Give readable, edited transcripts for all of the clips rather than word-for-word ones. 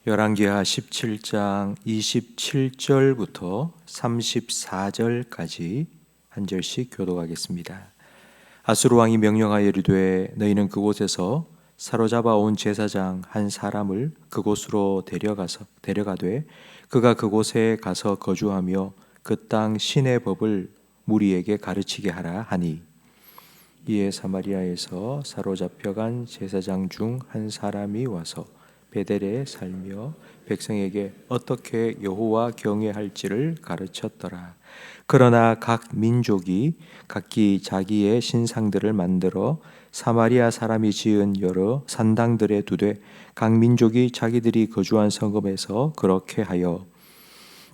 열왕기하 17장 27절부터 34절까지 한 절씩 교독하겠습니다. 아수르 왕이 명령하여 이르되 너희는 그곳에서 사로잡아 온 제사장 한 사람을 그곳으로 데려가되 그가 그곳에 가서 거주하며 그 땅 신의 법을 무리에게 가르치게 하라 하니, 이에 사마리아에서 사로잡혀간 제사장 중 한 사람이 와서 베델에 살며 백성에게 어떻게 여호와 경외할지를 가르쳤더라. 그러나 각 민족이 각기 자기의 신상들을 만들어 사마리아 사람이 지은 여러 산당들에 두되 각 민족이 자기들이 거주한 성읍에서 그렇게 하여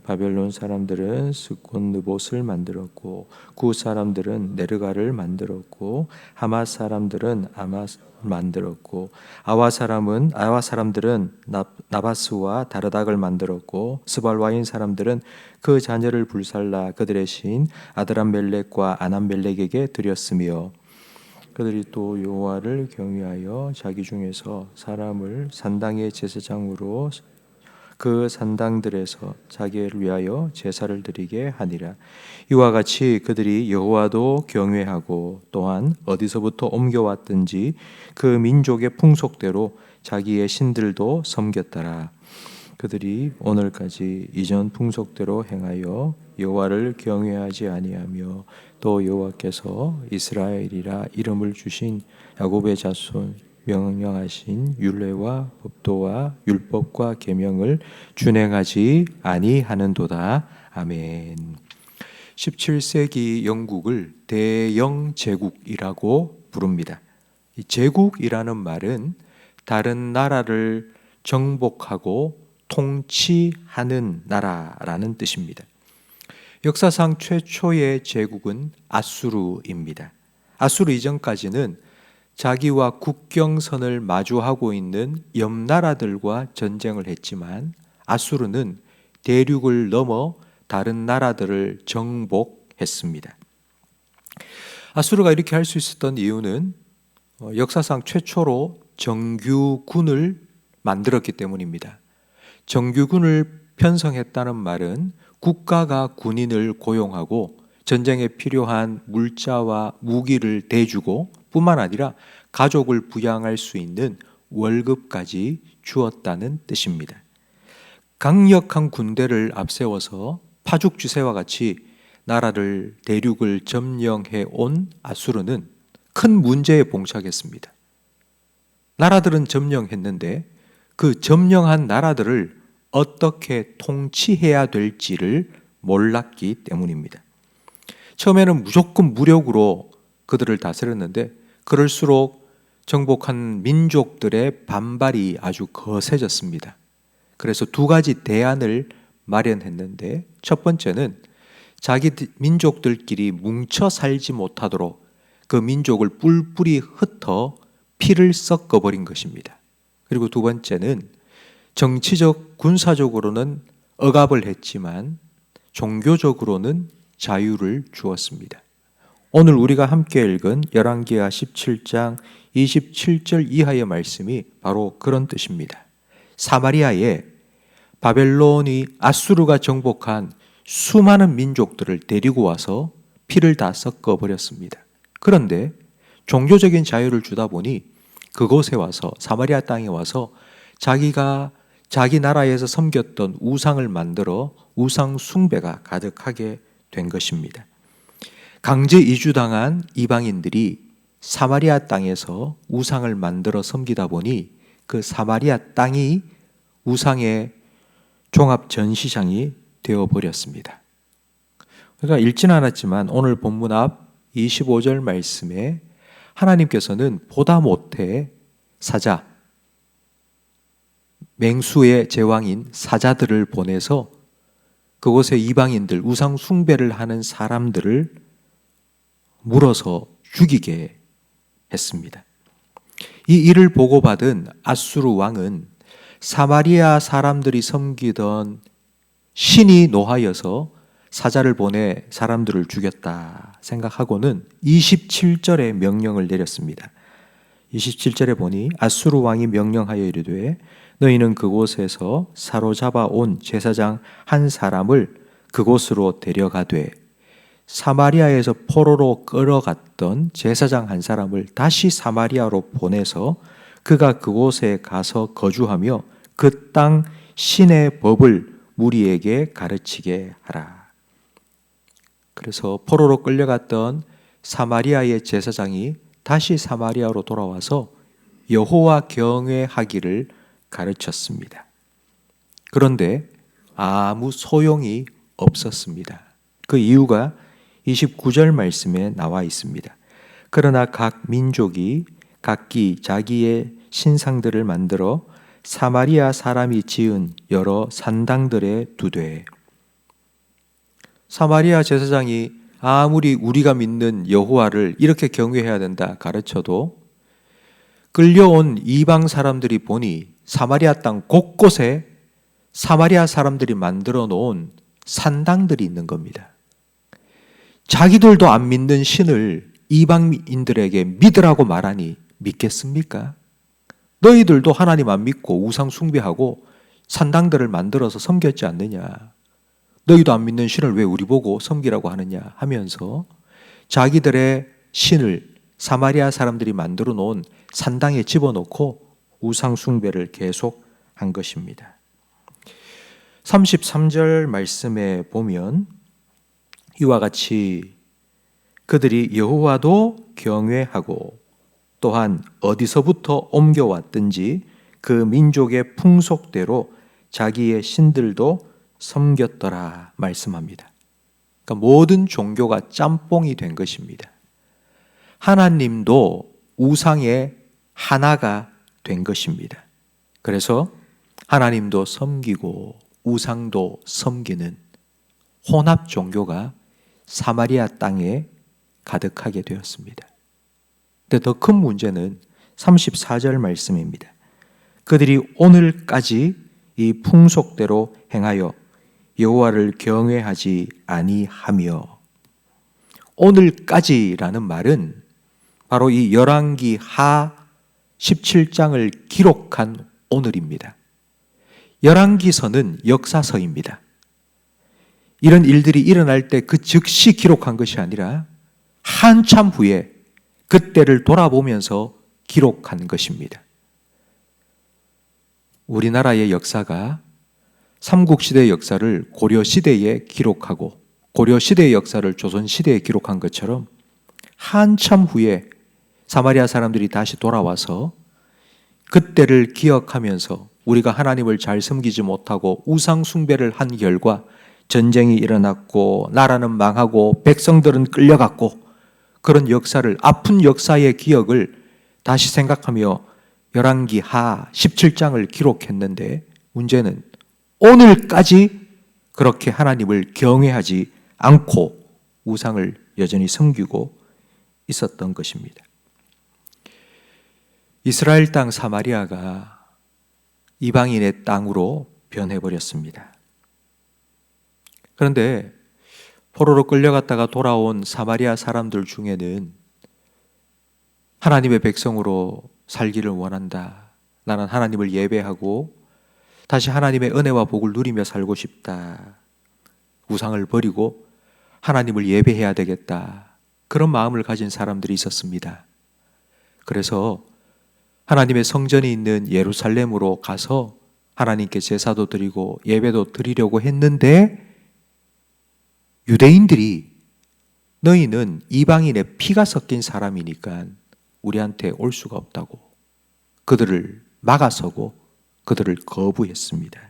바벨론 사람들은 스곤느봇을 만들었고 구 사람들은 네르가를 만들었고 하맛 사람들은 아맛 만들었고 아와 사람들은 나바스와 다르닥을 만들었고 스발와인 사람들은 그 자녀를 불살라 그들의 신 아드람멜렉과 아남멜렉에게 드렸으며, 그들이 또 여호와를 경외하여 자기 중에서 사람을 산당의 제사장으로 그 산당들에서 자기를 위하여 제사를 드리게 하니라. 이와 같이 그들이 여호와도 경외하고 또한 어디서부터 옮겨왔든지 그 민족의 풍속대로 자기의 신들도 섬겼더라. 그들이 오늘까지 이전 풍속대로 행하여 여호와를 경외하지 아니하며 또 여호와께서 이스라엘이라 이름을 주신 야곱의 자손 명령하신 율례와 법도와 율법과 계명을 준행하지 아니하는도다. 아멘. 17세기 영국을 대영 제국이라고 부릅니다. 이 제국이라는 말은 다른 나라를 정복하고 통치하는 나라라는 뜻입니다. 역사상 최초의 제국은 아수르입니다. 아수르 이전까지는 자기와 국경선을 마주하고 있는 옆 나라들과 전쟁을 했지만 아수르는 대륙을 넘어 다른 나라들을 정복했습니다. 아수르가 이렇게 할 수 있었던 이유는 역사상 최초로 정규군을 만들었기 때문입니다. 정규군을 편성했다는 말은 국가가 군인을 고용하고 전쟁에 필요한 물자와 무기를 대주고 뿐만 아니라 가족을 부양할 수 있는 월급까지 주었다는 뜻입니다. 강력한 군대를 앞세워서 파죽지세와 같이 나라를 대륙을 점령해 온 아수르는 큰 문제에 봉착했습니다. 나라들은 점령했는데 그 점령한 나라들을 어떻게 통치해야 될지를 몰랐기 때문입니다. 처음에는 무조건 무력으로 그들을 다스렸는데 그럴수록 정복한 민족들의 반발이 아주 거세졌습니다. 그래서 두 가지 대안을 마련했는데, 첫 번째는 자기 민족들끼리 뭉쳐 살지 못하도록 그 민족을 뿔뿔이 흩어 피를 섞어버린 것입니다. 그리고 두 번째는 정치적, 군사적으로는 억압을 했지만 종교적으로는 자유를 주었습니다. 오늘 우리가 함께 읽은 열왕기하 17장 27절 이하의 말씀이 바로 그런 뜻입니다. 사마리아에 바벨론이 아수르가 정복한 수많은 민족들을 데리고 와서 피를 다 섞어버렸습니다. 그런데 종교적인 자유를 주다 보니 그곳에 와서, 사마리아 땅에 와서 자기가 자기 나라에서 섬겼던 우상을 만들어 우상 숭배가 가득하게 된 것입니다. 강제 이주당한 이방인들이 사마리아 땅에서 우상을 만들어 섬기다 보니 그 사마리아 땅이 우상의 종합 전시장이 되어버렸습니다. 그러니까 읽지는 않았지만 오늘 본문 앞 25절 말씀에 하나님께서는 보다 못해 사자, 맹수의 제왕인 사자들을 보내서 그곳에 이방인들, 우상 숭배를 하는 사람들을 물어서 죽이게 했습니다. 이 일을 보고받은 아수르 왕은 사마리아 사람들이 섬기던 신이 노하여서 사자를 보내 사람들을 죽였다 생각하고는 27절에 명령을 내렸습니다. 27절에 보니 아수르 왕이 명령하여 이르되 너희는 그곳에서 사로잡아 온 제사장 한 사람을 그곳으로 데려가되 사마리아에서 포로로 끌어갔던 제사장 한 사람을 다시 사마리아로 보내서 그가 그곳에 가서 거주하며 그 땅 신의 법을 무리에게 가르치게 하라. 그래서 포로로 끌려갔던 사마리아의 제사장이 다시 사마리아로 돌아와서 여호와 경외하기를 가르쳤습니다. 그런데 아무 소용이 없었습니다. 그 이유가 29절 말씀에 나와 있습니다. 그러나 각 민족이 각기 자기의 신상들을 만들어 사마리아 사람이 지은 여러 산당들에 두되, 사마리아 제사장이 아무리 우리가 믿는 여호와를 이렇게 경외해야 된다 가르쳐도 끌려온 이방 사람들이 보니 사마리아 땅 곳곳에 사마리아 사람들이 만들어 놓은 산당들이 있는 겁니다. 자기들도 안 믿는 신을 이방인들에게 믿으라고 말하니 믿겠습니까? 너희들도 하나님 안 믿고 우상 숭배하고 산당들을 만들어서 섬겼지 않느냐? 너희도 안 믿는 신을 왜 우리 보고 섬기라고 하느냐 하면서 자기들의 신을 사마리아 사람들이 만들어 놓은 산당에 집어넣고 우상 숭배를 계속한 것입니다. 33절 말씀에 보면 이와 같이 그들이 여호와도 경외하고 또한 어디서부터 옮겨왔든지 그 민족의 풍속대로 자기의 신들도 섬겼더라 말씀합니다. 그러니까 모든 종교가 짬뽕이 된 것입니다. 하나님도 우상의 하나가 된 것입니다. 그래서 하나님도 섬기고 우상도 섬기는 혼합 종교가 사마리아 땅에 가득하게 되었습니다. 근데 더 큰 문제는 34절 말씀입니다. 그들이 오늘까지 이 풍속대로 행하여 여호와를 경외하지 아니하며, 오늘까지라는 말은 바로 이 열왕기 하 17장을 기록한 오늘입니다. 열왕기서는 역사서입니다. 이런 일들이 일어날 때 그 즉시 기록한 것이 아니라 한참 후에 그때를 돌아보면서 기록한 것입니다. 우리나라의 역사가 삼국시대의 역사를 고려시대에 기록하고 고려시대의 역사를 조선시대에 기록한 것처럼 한참 후에 사마리아 사람들이 다시 돌아와서 그때를 기억하면서 우리가 하나님을 잘 섬기지 못하고 우상 숭배를 한 결과 전쟁이 일어났고 나라는 망하고 백성들은 끌려갔고, 그런 역사를, 아픈 역사의 기억을 다시 생각하며 열왕기 하 17장을 기록했는데, 문제는 오늘까지 그렇게 하나님을 경외하지 않고 우상을 여전히 섬기고 있었던 것입니다. 이스라엘 땅 사마리아가 이방인의 땅으로 변해버렸습니다. 그런데 포로로 끌려갔다가 돌아온 사마리아 사람들 중에는 하나님의 백성으로 살기를 원한다, 나는 하나님을 예배하고 다시 하나님의 은혜와 복을 누리며 살고 싶다, 우상을 버리고 하나님을 예배해야 되겠다, 그런 마음을 가진 사람들이 있었습니다. 그래서 하나님의 성전이 있는 예루살렘으로 가서 하나님께 제사도 드리고 예배도 드리려고 했는데, 유대인들이 너희는 이방인의 피가 섞인 사람이니까 우리한테 올 수가 없다고 그들을 막아서고 그들을 거부했습니다.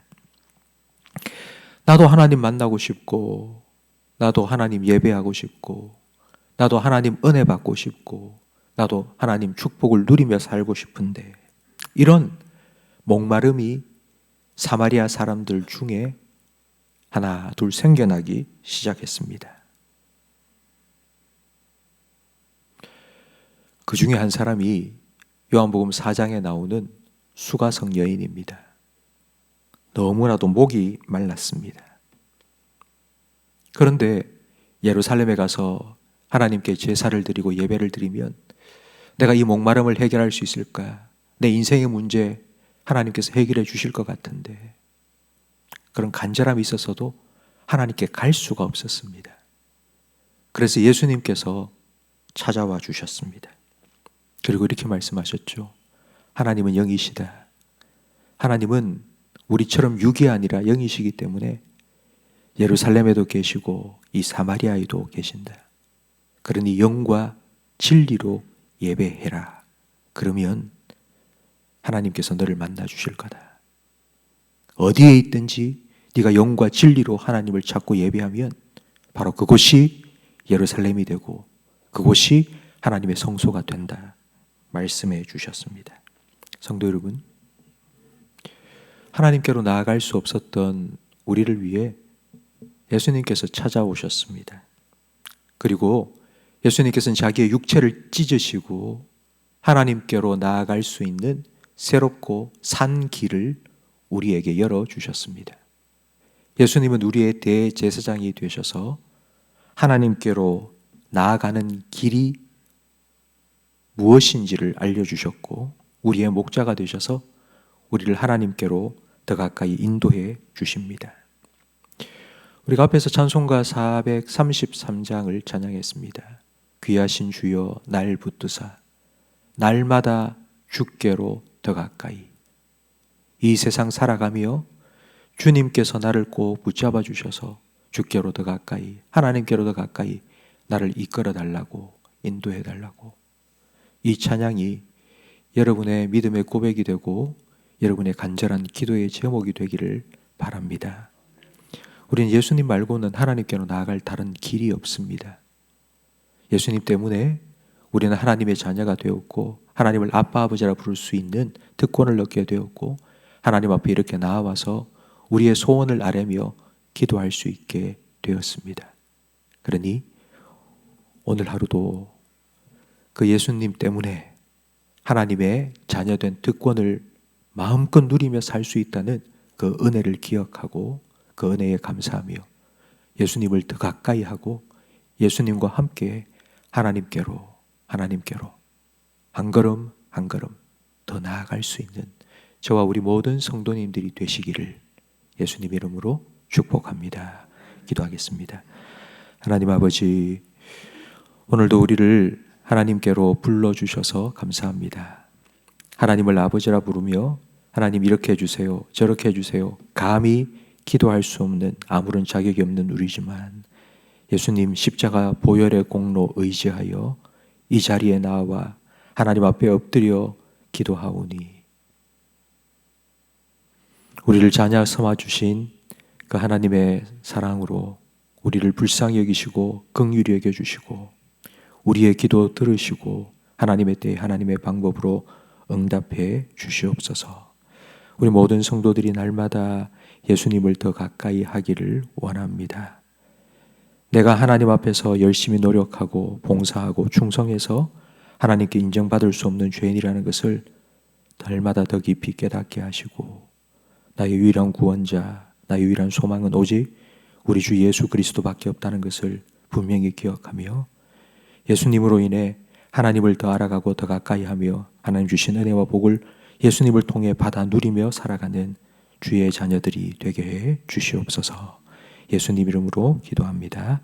나도 하나님 만나고 싶고, 나도 하나님 예배하고 싶고, 나도 하나님 은혜 받고 싶고, 나도 하나님 축복을 누리며 살고 싶은데, 이런 목마름이 사마리아 사람들 중에 하나 둘 생겨나기 시작했습니다. 그 중에 한 사람이 요한복음 4장에 나오는 수가성 여인입니다. 너무나도 목이 말랐습니다. 그런데 예루살렘에 가서 하나님께 제사를 드리고 예배를 드리면 내가 이 목마름을 해결할 수 있을까? 내 인생의 문제 하나님께서 해결해 주실 것 같은데, 그런 간절함이 있어서도 하나님께 갈 수가 없었습니다. 그래서 예수님께서 찾아와 주셨습니다. 그리고 이렇게 말씀하셨죠. 하나님은 영이시다. 하나님은 우리처럼 육이 아니라 영이시기 때문에 예루살렘에도 계시고 이 사마리아에도 계신다. 그러니 영과 진리로 예배해라. 그러면 하나님께서 너를 만나 주실 거다. 어디에 있든지 네가 영과 진리로 하나님을 찾고 예배하면 바로 그곳이 예루살렘이 되고 그곳이 하나님의 성소가 된다. 말씀해 주셨습니다. 성도 여러분, 하나님께로 나아갈 수 없었던 우리를 위해 예수님께서 찾아오셨습니다. 그리고 예수님께서는 자기의 육체를 찢으시고 하나님께로 나아갈 수 있는 새롭고 산 길을 우리에게 열어주셨습니다. 예수님은 우리의 대제사장이 되셔서 하나님께로 나아가는 길이 무엇인지를 알려주셨고 우리의 목자가 되셔서 우리를 하나님께로 더 가까이 인도해 주십니다. 우리가 앞에서 찬송가 433장을 찬양했습니다. 귀하신 주여 날 붙드사 날마다 주께로 더 가까이. 이 세상 살아가며 주님께서 나를 꼭 붙잡아 주셔서 주께로 더 가까이, 하나님께로 더 가까이 나를 이끌어 달라고, 인도해 달라고. 이 찬양이 여러분의 믿음의 고백이 되고 여러분의 간절한 기도의 제목이 되기를 바랍니다. 우리는 예수님 말고는 하나님께로 나아갈 다른 길이 없습니다. 예수님 때문에 우리는 하나님의 자녀가 되었고 하나님을 아빠 아버지라 부를 수 있는 특권을 얻게 되었고 하나님 앞에 이렇게 나와서 우리의 소원을 아뢰며 기도할 수 있게 되었습니다. 그러니 오늘 하루도 그 예수님 때문에 하나님의 자녀된 특권을 마음껏 누리며 살 수 있다는 그 은혜를 기억하고 그 은혜에 감사하며 예수님을 더 가까이 하고 예수님과 함께 하나님께로 한 걸음 한 걸음 더 나아갈 수 있는 저와 우리 모든 성도님들이 되시기를 예수님 이름으로 축복합니다. 기도하겠습니다. 하나님 아버지, 오늘도 우리를 하나님께로 불러주셔서 감사합니다. 하나님을 아버지라 부르며 하나님 이렇게 해주세요, 저렇게 해주세요 감히 기도할 수 없는 아무런 자격이 없는 우리지만 예수님 십자가 보혈의 공로 의지하여 이 자리에 나와 하나님 앞에 엎드려 기도하오니 우리를 자녀 삼아 주신 그 하나님의 사랑으로 우리를 불쌍히 여기시고 긍휼히 여겨주시고 우리의 기도 들으시고 하나님의 때에 하나님의 방법으로 응답해 주시옵소서. 우리 모든 성도들이 날마다 예수님을 더 가까이 하기를 원합니다. 내가 하나님 앞에서 열심히 노력하고 봉사하고 충성해서 하나님께 인정받을 수 없는 죄인이라는 것을 날마다 더 깊이 깨닫게 하시고 나의 유일한 구원자, 나의 유일한 소망은 오직 우리 주 예수 그리스도밖에 없다는 것을 분명히 기억하며 예수님으로 인해 하나님을 더 알아가고 더 가까이 하며 하나님 주신 은혜와 복을 예수님을 통해 받아 누리며 살아가는 주의 자녀들이 되게 해 주시옵소서. 예수님 이름으로 기도합니다.